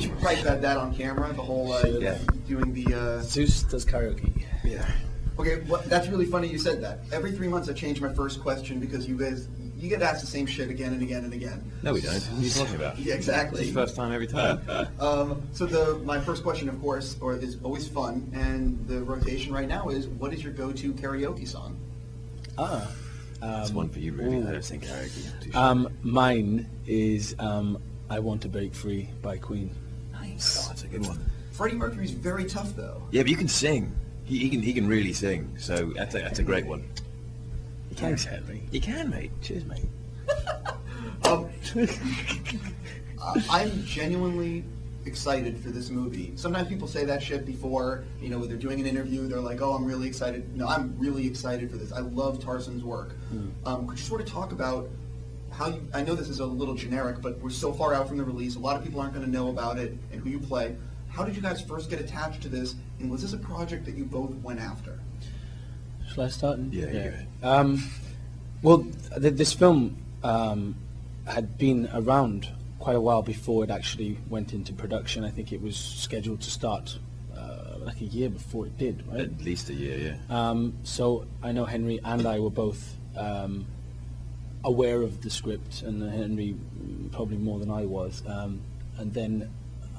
We should probably have that on camera. The whole doing the Zeus does karaoke. Yeah. Okay, that's really funny you said that. Every 3 months I change my first question because you get asked the same shit again and again and again. No, we don't. What are you talking about? Yeah, exactly. It's the first time every time. So my first question, of course, is always fun, and the rotation right now is, what is your go-to karaoke song? That's one for you, really. I don't sing karaoke. Mine is "I Want to Break Free" by Queen. Nice. Oh, that's a good one. Freddie Mercury's very tough, though. Yeah, but you can sing. He can really sing. So that's a great one. Thanks, Henry. You can, mate. Cheers, mate. I'm genuinely excited for this movie. Sometimes people say that shit before, when they're doing an interview, they're like, oh, I'm really excited. No, I'm really excited for this. I love Tarson's work. Could you sort of talk about how I know this is a little generic, but we're so far out from the release, a lot of people aren't going to know about it and who you play. How did you guys first get attached to this, and was this a project that you both went after? Shall I start? Yeah. Well, this film had been around quite a while before it actually went into production. I think it was scheduled to start like a year before it did, right? At least a year, yeah. So I know Henry and I were both aware of the script, and Henry probably more than I was. And then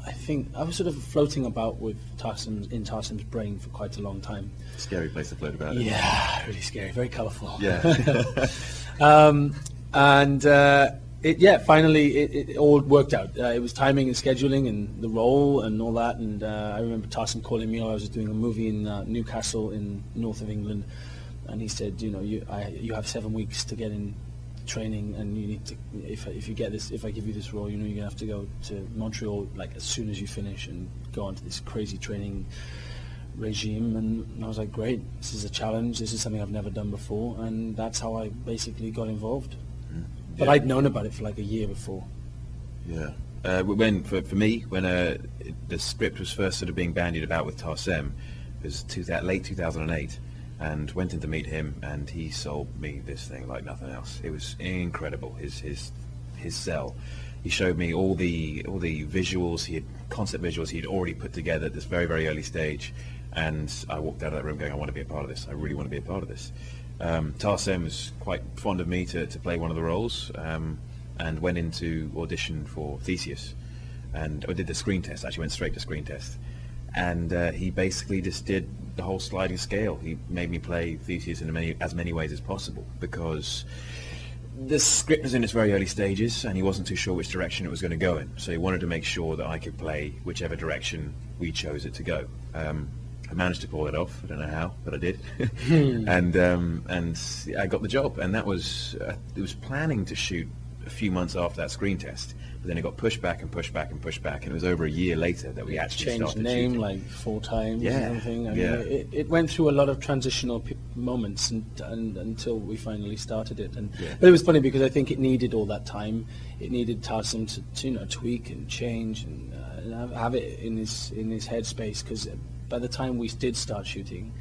I think I was sort of floating about with in Tarson's brain for quite a long time. Scary place to float about. Yeah, really scary, very colourful. Yeah. Finally it all worked out. It was timing and scheduling and the role and all that. And I remember Tarson calling me while I was doing a movie in Newcastle in north of England, and he said, you have 7 weeks to get in training, and you need to, if I give you this role, you're gonna have to go to Montreal like as soon as you finish and go onto this crazy training regime. And I was like, great, this is a challenge, this is something I've never done before, and that's how I basically got involved. But I'd known about it for like a year before. Yeah. For me, when the script was first sort of being bandied about with Tarsem, it was late 2008, and went in to meet him, and he sold me this thing like nothing else. It was incredible. His sell. He showed me all the visuals, concept visuals he had already put together at this very, very early stage, and I walked out of that room going, I want to be a part of this. I really want to be a part of this. Tarsem was quite fond of me to play one of the roles, and went into audition for Theseus, and I did the screen test. Actually went straight to screen test, and he basically just did the whole sliding scale. He made me play Theseus in as many ways as possible, because the script was in its very early stages and he wasn't too sure which direction it was going to go in, so he wanted to make sure that I could play whichever direction we chose it to go. I managed to pull it off. I don't know how, but I did. and I got the job, and that was it was planning to shoot a few months after that screen test, but then it got pushed back and pushed back and pushed back, and it was over a year later that we actually changed started name shooting. like 4 times. Yeah, and everything. I yeah. mean, it went through a lot of transitional moments and until we finally started it. But it was funny because I think it needed all that time. It needed Tarsem to tweak and change and have it in his headspace, because by the time we did start shooting,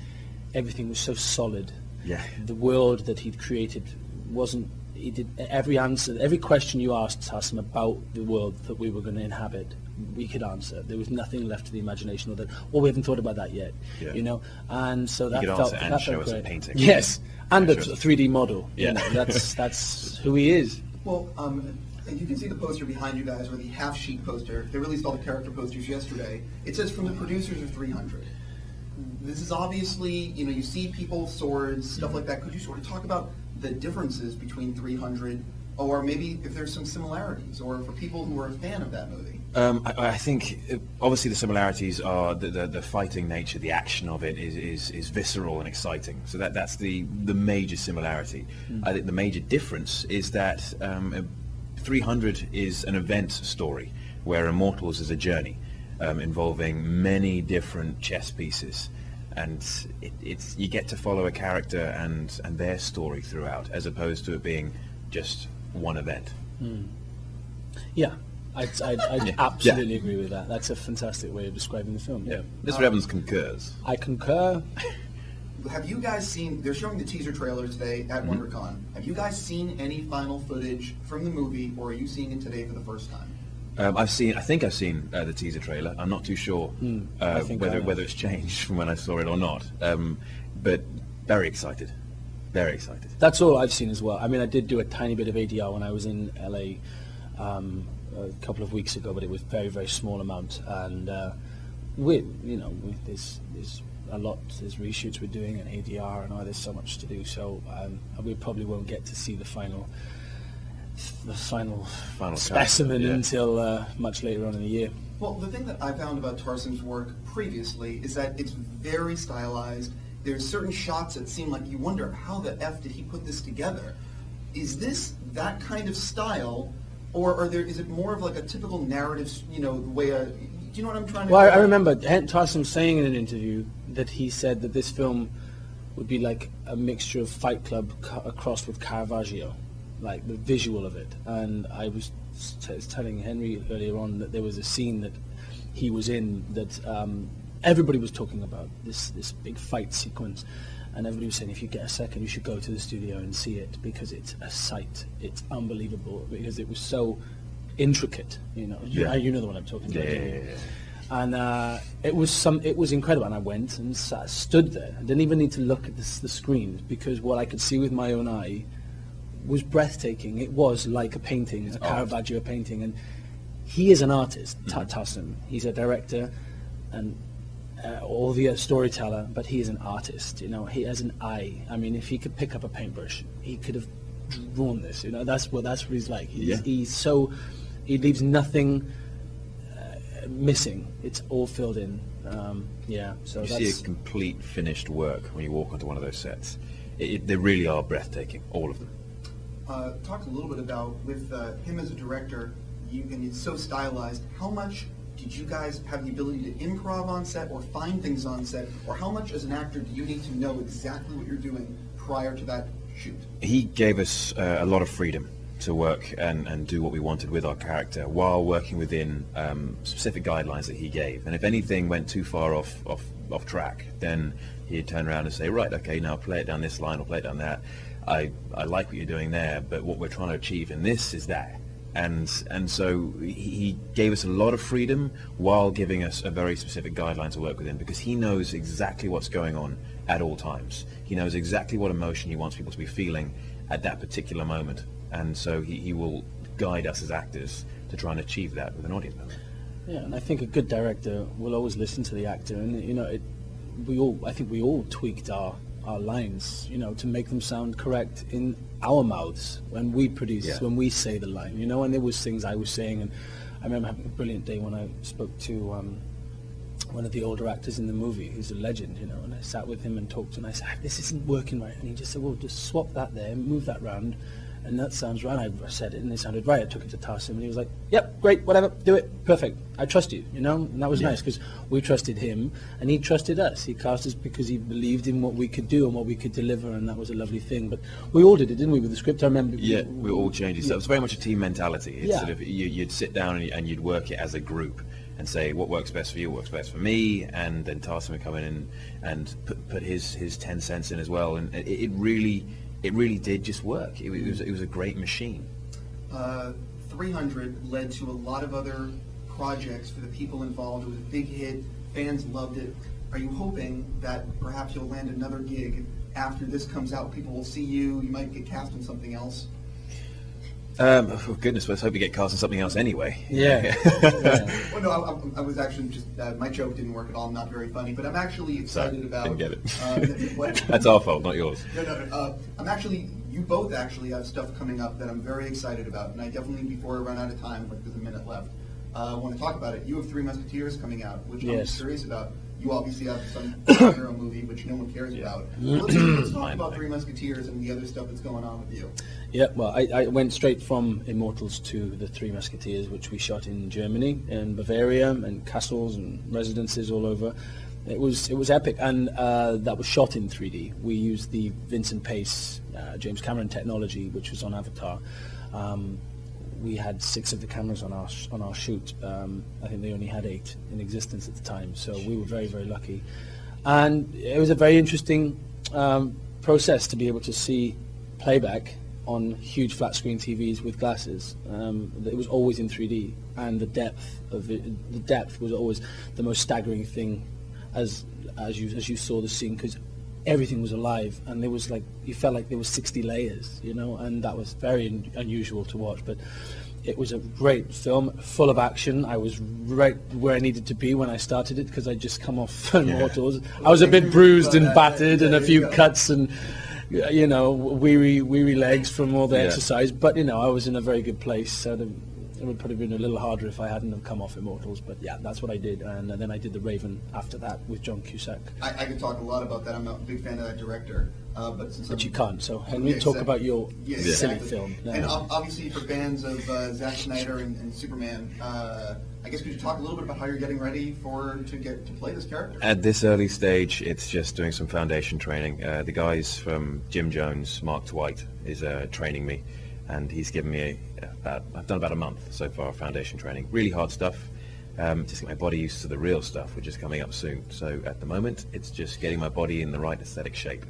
everything was so solid. Yeah. The world that he'd created wasn't. He did every question you asked Tarsem about the world that we were going to inhabit, we could answer. There was nothing left to the imagination, we haven't thought about that yet. Yeah. And so that could felt answer and that show felt us a great. painting. Yes, and a show us. 3D model. Yeah. That's who he is. Well, and you can see the poster behind you guys, or the half-sheet poster. They released all the character posters yesterday. It says, from the producers of 300. This is obviously, you see people, swords, stuff like that. Could you sort of talk about the differences between 300, or maybe if there's some similarities, or for people who are a fan of that movie? I think obviously the similarities are the fighting nature, the action of it is visceral and exciting. So that's the major similarity. I think the major difference is that 300 is an event story, where Immortals is a journey involving many different chess pieces. And it's you get to follow a character and their story throughout, as opposed to it being just one event. Yeah, I absolutely agree with that. That's a fantastic way of describing the film. Yeah, Mr. Evans concurs. I concur. Have you guys seen, they're showing the teaser trailer today at WonderCon. Have you guys seen any final footage from the movie, or are you seeing it today for the first time? I think I've seen the teaser trailer. I'm not too sure whether it's changed from when I saw it or not. But very excited. Very excited. That's all I've seen as well. I mean, I did do a tiny bit of ADR when I was in LA a couple of weeks ago, but it was very, very small amount. And there's a lot. There's reshoots we're doing and ADR, and there's so much to do. So we probably won't get to see the final specimen until much later on in the year. Well, the thing that I found about Tarsen's work previously is that it's very stylized. There's certain shots that seem like you wonder, how the F did he put this together? Is this that kind of style, or is it more of like a typical narrative, way do you know what I'm trying to... Well, I remember Tarsen saying in an interview that he said that this film would be like a mixture of Fight Club crossed with Caravaggio, like the visual of it. And I was telling Henry earlier on that there was a scene that he was in that everybody was talking about, this big fight sequence, and everybody was saying, if you get a second, you should go to the studio and see it, because it's a sight. It's unbelievable, because it was so intricate, You know the one I'm talking about. Yeah. And it was incredible. And I went and stood there. I didn't even need to look at the screen, because what I could see with my own eye was breathtaking. It was like a painting, a Caravaggio painting. And he is an artist, Tarsen. He's a director and all the storyteller, but he is an artist. He has an eye. I mean, if he could pick up a paintbrush, he could have drawn this. That's what he's like. He leaves nothing missing. It's all filled in. So you see a complete finished work when you walk onto one of those sets. They really are breathtaking, all of them. Talk a little bit about, with him as a director, and it's so stylized, how much did you guys have the ability to improv on set or find things on set, or how much as an actor do you need to know exactly what you're doing prior to that shoot? He gave us a lot of freedom to work and do what we wanted with our character, while working within specific guidelines that he gave. And if anything went too far off track, then he'd turn around and say, right, okay, now play it down this line or play it down that. I like what you're doing there, but what we're trying to achieve in this is that. And so he gave us a lot of freedom while giving us a very specific guideline to work within, because he knows exactly what's going on at all times. He knows exactly what emotion he wants people to be feeling at that particular moment. And so he will guide us as actors to try and achieve that with an audience member. Yeah, and I think a good director will always listen to the actor, and we all tweaked our lines, to make them sound correct in our mouths when we produce, when we say the line, and there was things I was saying, and I remember having a brilliant day when I spoke to one of the older actors in the movie, who's a legend, and I sat with him and talked to him, and I said, this isn't working right, and he just said, well, just swap that there, move that round, and that sounds right. I said it, and it sounded right. I took it to Tarsen, and he was like, yep, great, whatever, do it, perfect. I trust you, and that was nice, because we trusted him, and he trusted us. He cast us because he believed in what we could do and what we could deliver, and that was a lovely thing. But we all did it, didn't we, with the script? I remember. Yeah, we all changed it. So it was very much a team mentality. It's sort of, you'd sit down and you'd work it as a group and say, what works best for you, what works best for me, and then Tarsen would come in and put his 10 cents in as well, and it really did just work. It was a great machine. 300 led to a lot of other projects for the people involved. It was a big hit. Fans loved it. Are you hoping that perhaps you'll land another gig after this comes out? People will see you. You might get cast in something else. Oh goodness, let's hope you get cast in something else anyway. Yeah. Well, no, I was actually just, my joke didn't work at all. I'm not very funny, but I'm actually excited about... Didn't get it. That's our fault, not yours. No. You both actually have stuff coming up that I'm very excited about, and I definitely, before I run out of time, like there's a minute left, I want to talk about it. You have Three Musketeers coming out, which I'm curious about. You obviously have some hero movie, which no one cares about. Let's talk about Three Musketeers and the other stuff that's going on with you. Yeah, well, I went straight from Immortals to the Three Musketeers, which we shot in Germany, in Bavaria, and castles and residences all over. It was epic, and that was shot in 3D. We used the Vincent Pace, James Cameron technology, which was on Avatar. We had 6 of the cameras on our shoot. I think they only had 8 in existence at the time, so we were very, very lucky. And it was a very interesting process to be able to see playback on huge flat screen TVs with glasses. It was always in 3D, and the depth was always the most staggering thing as you saw the scene, because everything was alive, and there was you felt like there was 60 layers, and that was very unusual to watch. But it was a great film, full of action. I was right where I needed to be when I started it, because I'd just come off Immortals. I was a bit bruised and battered, and a few cuts, and weary legs from all the exercise. But I was in a very good place. So it would probably been a little harder if I hadn't have come off Immortals. But yeah, that's what I did, and then I did The Raven after that with John Cusack. I could talk a lot about that. I'm a big fan of that director. But you can't. So Henry, talk about your silly film. No. And obviously, for fans of Zack Snyder and Superman, I guess could you talk a little bit about how you're getting ready to play this character? At this early stage, it's just doing some foundation training. The guys from Jim Jones, Mark Dwight, is training me, and he's given me I've done about a month so far of foundation training. Really hard stuff. Just get my body used to the real stuff, which is coming up soon. So at the moment, it's just getting my body in the right aesthetic shape.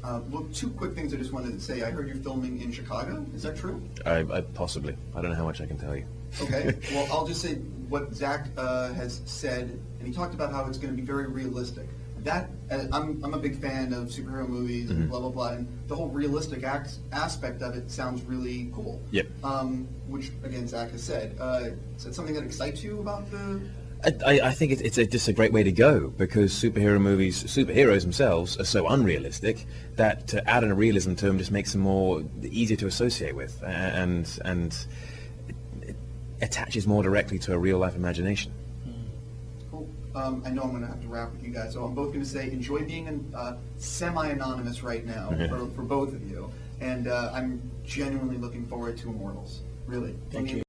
Well, two quick things I just wanted to say. I heard you're filming in Chicago. Is that true? Possibly. I don't know how much I can tell you. Okay. Well, I'll just say what Zach has said, and he talked about how it's going to be very realistic. I'm a big fan of superhero movies and blah, blah, blah, and the whole realistic aspect of it sounds really cool. Yep. Which, again, Zach has said. Is that something that excites you about the... I think it's just a great way to go, because superheroes themselves are so unrealistic that to add in a realism to them just makes them more easier to associate with, and it attaches more directly to a real life imagination. Cool. I know I'm going to have to wrap with you guys, so I'm both going to say enjoy being semi-anonymous right now for both of you, and I'm genuinely looking forward to Immortals. Really. Thank you.